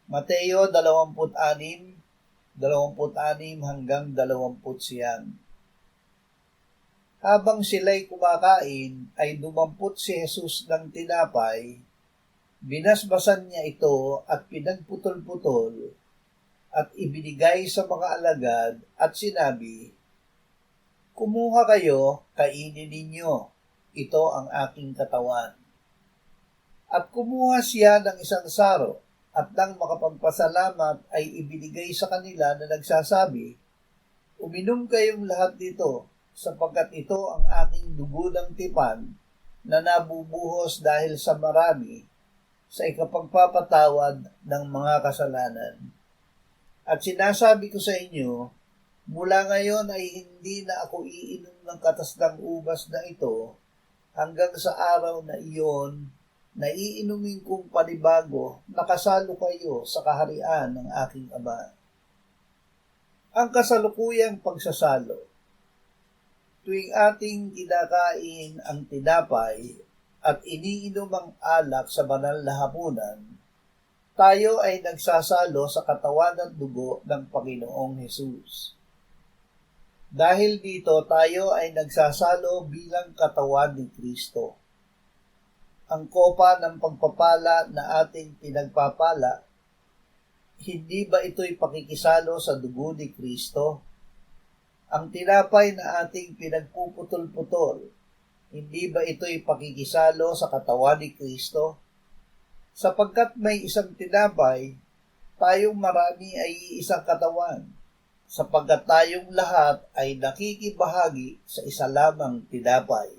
Mateo 26:26 hanggang 29. Habang sila'y kumakain, ay dumampot si Jesus ng tinapay, binasbasan niya ito at pinagputol-putol, at ibinigay sa mga alagad at sinabi, "Kumuha kayo, kainin ninyo, ito ang aking katawan." At kumuha siya ng isang saro, at nang makapagpasalamat ay ibinigay sa kanila na nagsasabi, "Uminom kayong lahat dito, sapagkat ito ang aking dugo ng tipan na nabubuhos dahil sa marami sa ikapagpapatawad ng mga kasalanan. At sinasabi ko sa inyo, mula ngayon ay hindi na ako iinom ng katas ng ubas na ito hanggang sa araw na iyon na iinumin kong panibago na kasalo kayo sa kaharian ng aking Ama." Ang kasalukuyang pagsasalo. Tuwing ating kinakain ang tinapay at iniinom ang alak sa banal na hapunan, tayo ay nagsasalo sa katawan at dugo ng Panginoong Hesus. Dahil dito tayo ay nagsasalo bilang katawan ni Kristo. Ang kopa ng pagpapala na ating pinagpapala, hindi ba ito'y pakikisalo sa dugo ni Kristo? Ang tinapay na ating pinagpuputol-putol, hindi ba ito'y pakikisalo sa katawan ni Kristo? Sapagkat may isang tinapay, tayong marami ay isang katawan, sapagkat tayong lahat ay nakikibahagi sa isa lamang tinapay.